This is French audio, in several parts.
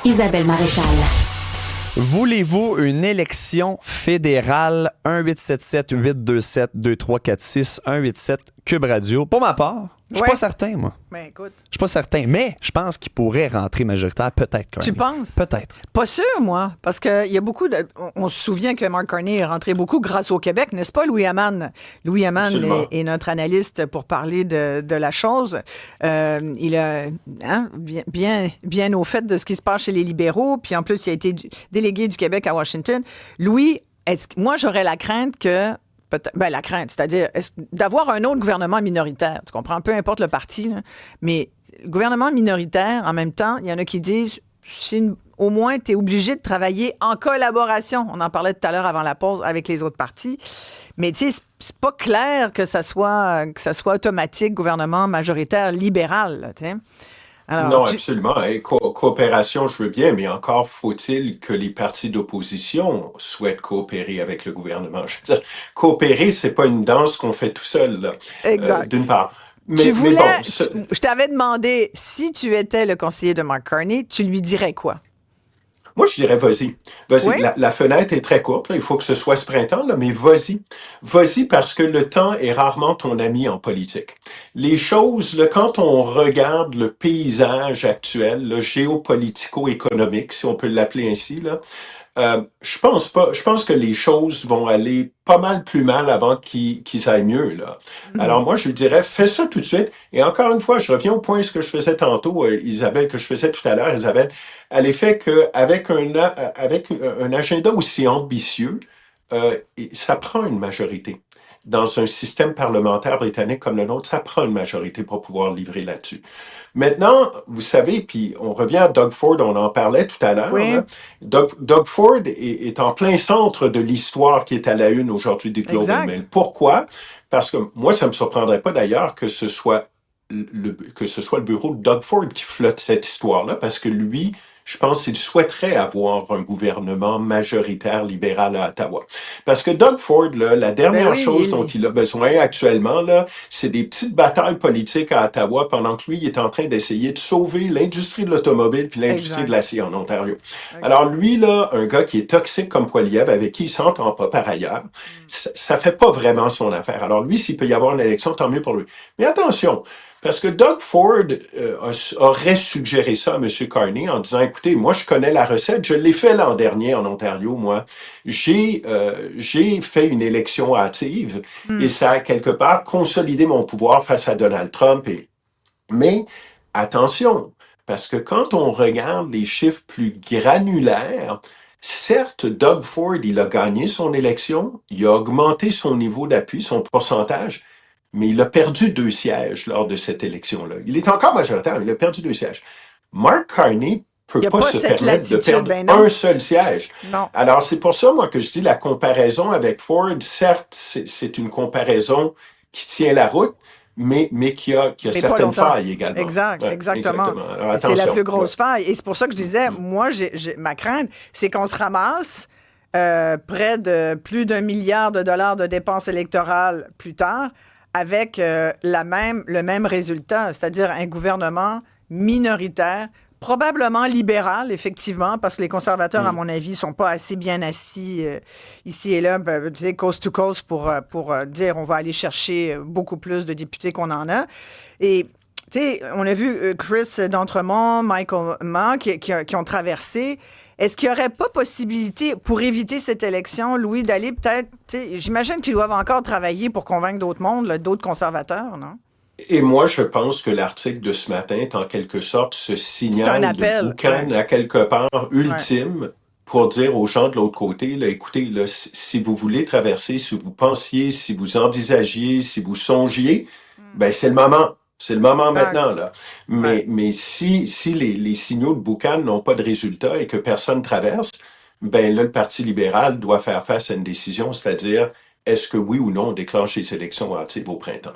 Isabelle Maréchal. Voulez-vous une élection fédérale? 1-877-827-2346, 187 Cube Radio. Pour ma part, je suis pas certain, moi. Ben, écoute. Je suis pas certain, mais je pense qu'il pourrait rentrer majoritaire, peut-être. Carney. Tu penses? Peut-être. Pas sûr, moi, parce qu'il y a beaucoup de... On se souvient que Mark Carney est rentré beaucoup grâce au Québec, n'est-ce pas, Louis Hamman? Louis Hamman est notre analyste pour parler de la chose. Il a bien au fait de ce qui se passe chez les libéraux, puis en plus, il a été délégué du Québec à Washington. Louis, moi, j'aurais la crainte que... la crainte, c'est-à-dire d'avoir un autre gouvernement minoritaire. Tu comprends? Peu importe le parti, là, mais le gouvernement minoritaire, en même temps, il y en a qui disent au moins, tu es obligé de travailler en collaboration. On en parlait tout à l'heure avant la pause avec les autres partis. Mais tu sais, c'est pas clair que ça soit automatique, gouvernement majoritaire libéral. Tu sais. Alors, non, absolument. Coopération, je veux bien, mais encore faut-il que les partis d'opposition souhaitent coopérer avec le gouvernement. Je veux dire, coopérer, c'est pas une danse qu'on fait tout seul, là. Exact. D'une part. Je t'avais demandé, si tu étais le conseiller de Mark Carney, tu lui dirais quoi? Moi, je dirais vas-y. Vas-y. Oui? La fenêtre est très courte, là. Il faut que ce soit ce printemps, là, mais vas-y. Vas-y parce que le temps est rarement ton ami en politique. Les choses, là, quand on regarde le paysage actuel, le géopolitico-économique, si on peut l'appeler ainsi, là, je pense que les choses vont aller pas mal plus mal avant qu'ils aillent mieux, là. Alors moi, je dirais, fais ça tout de suite. Et encore une fois, je reviens au point ce que je faisais tantôt, Isabelle, que je faisais tout à l'heure, Isabelle, à l'effet qu'avec un agenda aussi ambitieux, ça prend une majorité. Dans un système parlementaire britannique comme le nôtre, ça prend une majorité pour pouvoir livrer là-dessus. Maintenant, vous savez, puis on revient à Doug Ford, on en parlait tout à l'heure. Oui. Hein? Doug Ford est en plein centre de l'histoire qui est à la une aujourd'hui du Globe and Mail. Pourquoi? Parce que moi, ça ne me surprendrait pas d'ailleurs que ce soit le bureau de Doug Ford qui flotte cette histoire-là, parce que lui, je pense qu'il souhaiterait avoir un gouvernement majoritaire libéral à Ottawa. Parce que Doug Ford, là, la dernière chose dont il a besoin actuellement, là, c'est des petites batailles politiques à Ottawa pendant que lui, il est en train d'essayer de sauver l'industrie de l'automobile puis l'industrie de l'acier en Ontario. Alors lui, là, un gars qui est toxique comme Poilievre, avec qui il s'entend pas par ailleurs, ça fait pas vraiment son affaire. Alors lui, s'il peut y avoir une élection, tant mieux pour lui. Mais attention, parce que Doug Ford aurait suggéré ça à M. Carney en disant, écoutez, moi, je connais la recette, je l'ai fait l'an dernier en Ontario, moi. J'ai fait une élection hâtive et ça a quelque part consolidé mon pouvoir face à Donald Trump. Mais attention, parce que quand on regarde les chiffres plus granulaires, certes, Doug Ford, il a gagné son élection, il a augmenté son niveau d'appui, son pourcentage, mais il a perdu 2 sièges lors de cette élection-là. Il est encore majoritaire, mais il a perdu 2 sièges. Mark Carney peut pas se permettre de perdre un seul siège. Non. Alors, c'est pour ça, moi, que je dis la comparaison avec Ford, certes, c'est une comparaison qui tient la route, mais qui a certaines failles également. Exactement. Alors, c'est la plus grosse faille. Et c'est pour ça que je disais, moi, ma crainte, c'est qu'on se ramasse près de plus d'1 milliard de dollars de dépenses électorales plus tard, avec le même résultat, c'est-à-dire un gouvernement minoritaire, probablement libéral, effectivement, parce que les conservateurs, à mon avis, sont pas assez bien assis ici et là, coast to coast, pour dire on va aller chercher beaucoup plus de députés qu'on en a. Et tu sais, on a vu Chris d'Entremont, Michael Mann qui ont traversé. Est-ce qu'il n'y aurait pas possibilité, pour éviter cette élection, Louis, d'aller peut-être... J'imagine qu'ils doivent encore travailler pour convaincre d'autres mondes, là, d'autres conservateurs, non? Et moi, je pense que l'article de ce matin est en quelque sorte ce signal de boucan à quelque part ultime pour dire aux gens de l'autre côté, là, écoutez, là, si vous voulez traverser, si vous pensiez, si vous envisagiez, si vous songiez, ben c'est le moment. C'est le moment maintenant, là. Mais si les signaux de boucan n'ont pas de résultat et que personne traverse, ben là, le Parti libéral doit faire face à une décision, c'est-à-dire, est-ce que oui ou non on déclenche les élections hâtives au printemps?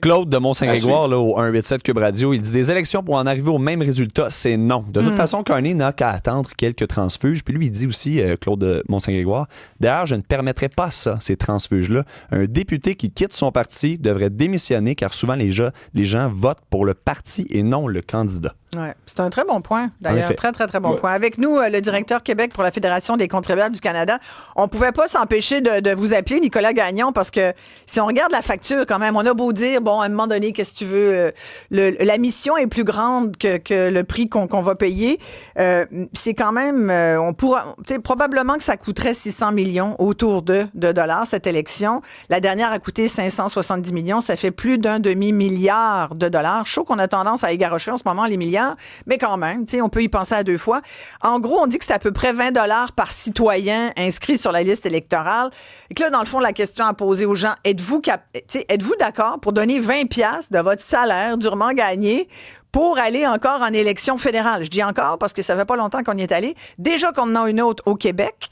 Claude de Mont-Saint-Grégoire, là, au 187 Cube Radio, il dit des élections pour en arriver au même résultat, c'est non. De toute façon, Carney n'a qu'à attendre quelques transfuges. Puis lui, il dit aussi, Claude de Mont-Saint-Grégoire, d'ailleurs, je ne permettrai pas ça, ces transfuges-là. Un député qui quitte son parti devrait démissionner car souvent les gens votent pour le parti et non le candidat. Ouais, c'est un très bon point, d'ailleurs. Très, très, très bon point. Avec nous, le directeur Québec pour la Fédération des contribuables du Canada. On ne pouvait pas s'empêcher de vous appeler, Nicolas Gagnon, parce que si on regarde la facture, quand même, on a beau dire, bon, à un moment donné, qu'est-ce que tu veux, la mission est plus grande que le prix qu'on va payer. C'est quand même, on pourra, probablement que ça coûterait 600 millions autour de dollars, cette élection. La dernière a coûté 570 millions. Ça fait plus d'un demi-milliard de dollars. Je trouve qu'on a tendance à égarrocher en ce moment les milliards. Mais quand même, on peut y penser à 2 fois. En gros, on dit que c'est à peu près 20 dollars par citoyen inscrit sur la liste électorale. Et que là, dans le fond, la question à poser aux gens, êtes-vous d'accord pour donner 20 piastres de votre salaire durement gagné pour aller encore en élection fédérale? Je dis encore parce que ça fait pas longtemps qu'on y est allé. Déjà qu'on en a une autre au Québec.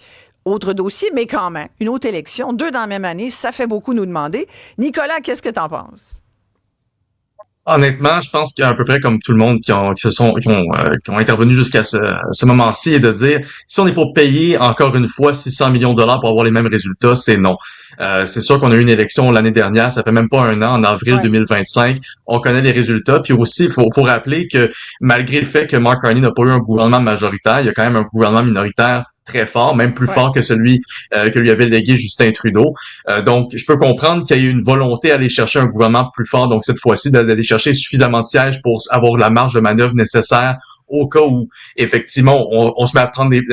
Autre dossier, mais quand même, une autre élection, 2 dans la même année, ça fait beaucoup nous demander. Nicolas, qu'est-ce que t'en penses? Honnêtement, je pense qu'à peu près comme tout le monde qui ont intervenu jusqu'à ce moment-ci, et de dire si on est pour payer encore une fois 600 millions de dollars pour avoir les mêmes résultats, c'est non. C'est sûr qu'on a eu une élection l'année dernière, ça fait même pas un an, en avril 2025. On connaît les résultats. Puis aussi, il faut rappeler que malgré le fait que Mark Carney n'a pas eu un gouvernement majoritaire, il y a quand même un gouvernement minoritaire très fort, même plus fort que celui que lui avait légué Justin Trudeau. Donc, je peux comprendre qu'il y a eu une volonté d'aller chercher un gouvernement plus fort, donc cette fois-ci, d'aller chercher suffisamment de sièges pour avoir la marge de manœuvre nécessaire au cas où, effectivement, on se met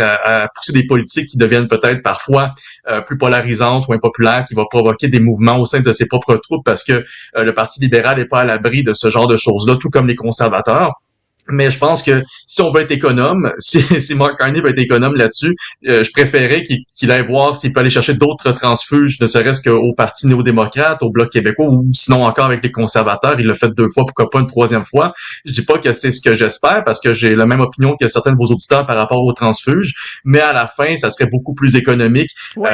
à pousser des politiques qui deviennent peut-être parfois plus polarisantes ou impopulaires, qui vont provoquer des mouvements au sein de ses propres troupes parce que le Parti libéral n'est pas à l'abri de ce genre de choses-là, tout comme les conservateurs. Mais je pense que si on veut être économe, si Mark Carney veut être économe là-dessus, je préférais qu'il aille voir s'il peut aller chercher d'autres transfuges, ne serait-ce qu'au Parti néo-démocrate, au Bloc québécois, ou sinon encore avec les conservateurs. Il l'a fait 2 fois, pourquoi pas une 3e fois. Je dis pas que c'est ce que j'espère, parce que j'ai la même opinion que certains de vos auditeurs par rapport aux transfuges, mais à la fin, ça serait beaucoup plus économique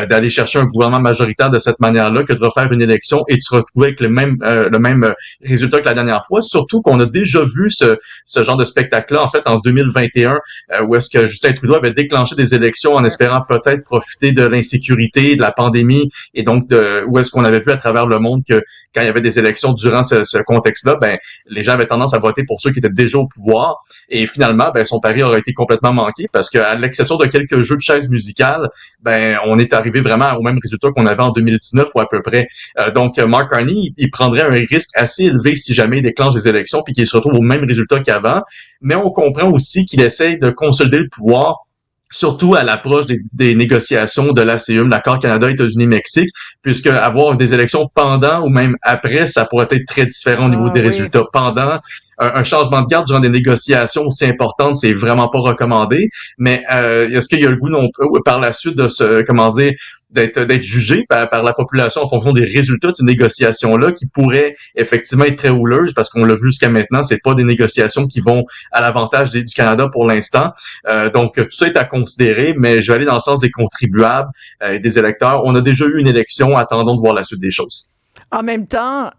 d'aller chercher un gouvernement majoritaire de cette manière-là que de refaire une élection et de se retrouver avec le même résultat que la dernière fois, surtout qu'on a déjà vu ce genre de spectacle-là, en fait, en 2021, où est-ce que Justin Trudeau avait déclenché des élections en espérant peut-être profiter de l'insécurité, de la pandémie, et donc où est-ce qu'on avait vu à travers le monde que quand il y avait des élections durant ce contexte-là, ben les gens avaient tendance à voter pour ceux qui étaient déjà au pouvoir, et finalement, ben son pari aurait été complètement manqué, parce qu'à l'exception de quelques jeux de chaises musicales, ben on est arrivé vraiment au même résultat qu'on avait en 2019 ou à peu près. Donc Mark Carney, il prendrait un risque assez élevé si jamais il déclenche des élections puis qu'il se retrouve au même résultat qu'avant. Mais on comprend aussi qu'il essaye de consolider le pouvoir, surtout à l'approche des négociations de l'ACE, l'accord Canada, États-Unis, Mexique, puisque avoir des élections pendant ou même après, ça pourrait être très différent au niveau des résultats. Pendant, un changement de garde durant des négociations aussi importantes, c'est vraiment pas recommandé. Mais est-ce qu'il y a le goût par la suite de d'être jugé par la population en fonction des résultats de ces négociations-là, qui pourraient effectivement être très houleuses, parce qu'on l'a vu jusqu'à maintenant, c'est pas des négociations qui vont à l'avantage du Canada pour l'instant. Donc tout ça est à considérer, mais je vais aller dans le sens des contribuables et des électeurs. On a déjà eu une élection, attendons de voir la suite des choses. En même temps,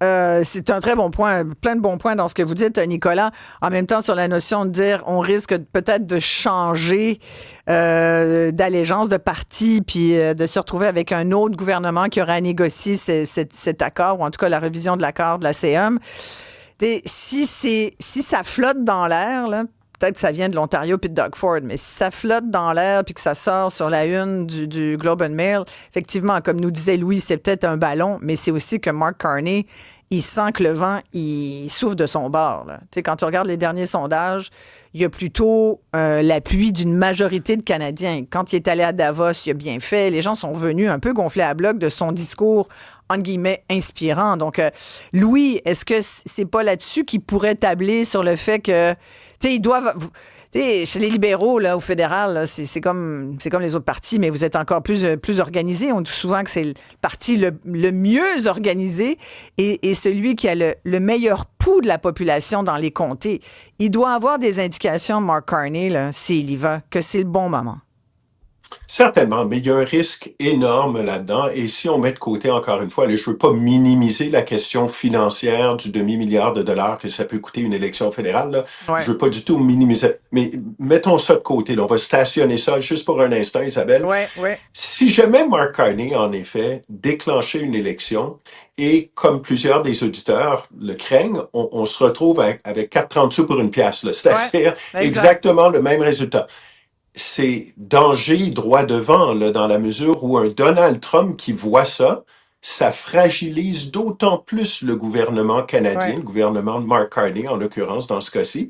c'est un très bon point, plein de bons points dans ce que vous dites, Nicolas. En même temps, sur la notion de dire, on risque peut-être de changer d'allégeance de parti, puis de se retrouver avec un autre gouvernement qui aura à négocier cet accord, ou en tout cas la révision de l'accord de la CM. Si ça flotte dans l'air, là, peut-être que ça vient de l'Ontario puis de Doug Ford, mais si ça flotte dans l'air puis que ça sort sur la une du Globe and Mail, effectivement, comme nous disait Louis, c'est peut-être un ballon, mais c'est aussi que Mark Carney, il sent que le vent, il souffle de son bord. Tu sais, quand tu regardes les derniers sondages, il y a plutôt l'appui d'une majorité de Canadiens. Quand il est allé à Davos, il a bien fait. Les gens sont venus un peu gonflés à bloc de son discours, entre guillemets, inspirant. Donc, Louis, est-ce que c'est pas là-dessus qu'il pourrait tabler sur le fait que ils doivent. Chez les libéraux, là, au fédéral, là, c'est comme les autres partis, mais vous êtes encore plus organisés. On dit souvent que c'est le parti le mieux organisé et celui qui a le meilleur pouls de la population dans les comtés. Il doit avoir des indications, Mark Carney, là, s'il y va, que c'est le bon moment. Certainement, mais il y a un risque énorme là-dedans. Et si on met de côté, encore une fois, je ne veux pas minimiser la question financière du demi-milliard de dollars que ça peut coûter une élection fédérale. Là. Ouais. Je ne veux pas du tout minimiser. Mais mettons ça de côté. Là. On va stationner ça juste pour un instant, Isabelle. Ouais. Si jamais Mark Carney, en effet, déclenchait une élection Et comme plusieurs des auditeurs le craignent, on se retrouve avec 4,30 sous pour une pièce. Là. C'est-à-dire exactement le même résultat. C'est danger droit devant, là, dans la mesure où un Donald Trump qui voit ça fragilise d'autant plus le gouvernement canadien, le gouvernement de Mark Carney, en l'occurrence, dans ce cas-ci,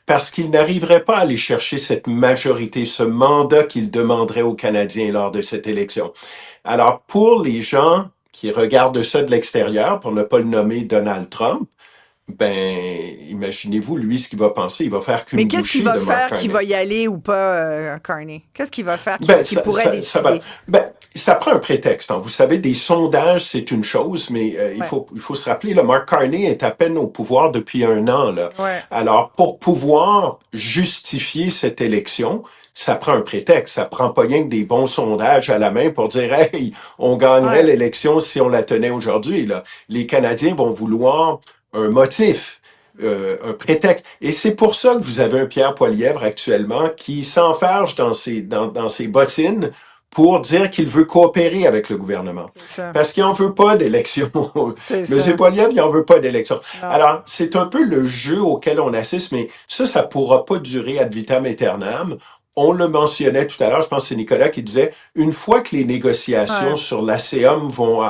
parce qu'il n'arriverait pas à aller chercher cette majorité, ce mandat qu'il demanderait aux Canadiens lors de cette élection. Alors, pour les gens qui regardent ça de l'extérieur, pour ne pas le nommer Donald Trump, imaginez-vous, lui, ce qu'il va penser. Il va faire qu'une bouchée de Mark Carney. Mais qu'est-ce qu'il va faire qu'il va y aller ou pas, Carney? Qu'est-ce qu'il va faire qu'il pourrait décider? Ça prend un prétexte. Hein. Vous savez, des sondages, c'est une chose, mais il faut se rappeler, là, Mark Carney est à peine au pouvoir depuis 1 an. Là. Ouais. Alors, pour pouvoir justifier cette élection, ça prend un prétexte. Ça prend pas rien que des bons sondages à la main pour dire « Hey, on gagnerait l'élection si on la tenait aujourd'hui. » Là. Les Canadiens vont vouloir un motif, un prétexte. Et c'est pour ça que vous avez un Pierre Poilievre actuellement qui s'enfarge dans ses bottines pour dire qu'il veut coopérer avec le gouvernement. Parce qu'il n'en veut pas d'élection. Monsieur Poilievre, il n'en veut pas d'élection. Alors, c'est un peu le jeu auquel on assiste, mais ça pourra pas durer ad vitam aeternam. On le mentionnait tout à l'heure, je pense que c'est Nicolas qui disait, une fois que les négociations sur l'ACEUM vont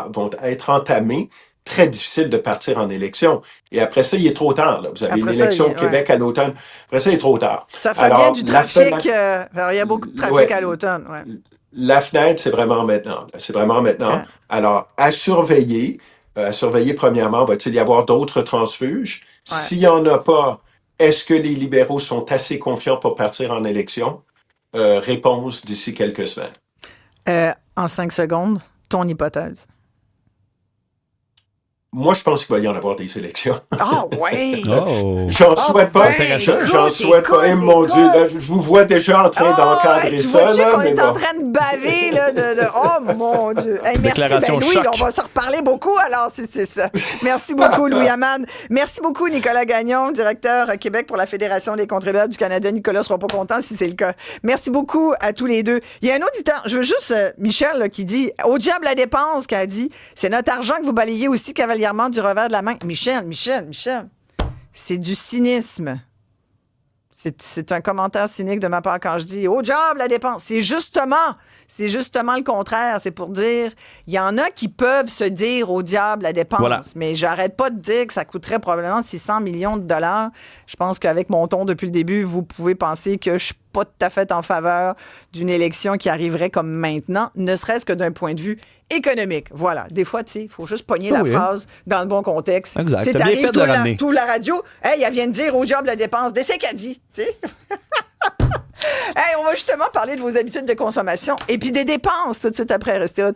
être entamées, très difficile de partir en élection. Et après ça, il est trop tard. Là. Vous avez une élection au Québec à l'automne. Après ça, il est trop tard. Ça fait bien du trafic. Il y a beaucoup de trafic à l'automne. Ouais. La fenêtre, c'est vraiment maintenant. C'est vraiment maintenant. Ouais. Alors, à surveiller premièrement, va-t-il y avoir d'autres transfuges? Ouais. S'il n'y en a pas, est-ce que les libéraux sont assez confiants pour partir en élection? Réponse d'ici quelques semaines. En 5 secondes, ton hypothèse. Moi, je pense qu'il va y en avoir des élections. Ah ouais! J'en souhaite pas. J'en souhaite pas. Et mon Dieu, là, je vous vois déjà en train d'encadrer ça. Tu vois qu'on est en train de baver, là, oh mon Dieu! Hey, merci, Louis, on va se reparler beaucoup, alors c'est ça. Merci beaucoup, Louis Hamad. Merci beaucoup, Nicolas Gagnon, directeur Québec pour la Fédération des contribuables du Canada. Nicolas sera pas content si c'est le cas. Merci beaucoup à tous les deux. Il y a un auditeur, je veux juste, Michel, là, qui dit, au diable la dépense, qui a dit, c'est notre argent que vous balayez aussi cavalièrement du revers de la main. Michel, c'est du cynisme. C'est un commentaire cynique de ma part quand je dis « Au diable la dépense ». C'est justement le contraire. C'est pour dire, il y en a qui peuvent se dire « Au diable la dépense voilà. ». Mais j'arrête pas de dire que ça coûterait probablement 600 millions de dollars. Je pense qu'avec mon ton depuis le début, vous pouvez penser que je suis pas tout à fait en faveur d'une élection qui arriverait comme maintenant, ne serait-ce que d'un point de vue économique. Voilà. Des fois, tu sais, il faut juste pogner la phrase dans le bon contexte. Exact. Tu arrives tout la radio, hey, elle vient de dire au diable la dépense. C'est qu'elle dit, tu sais. Hey, on va justement parler de vos habitudes de consommation et puis des dépenses tout de suite après. Restez là.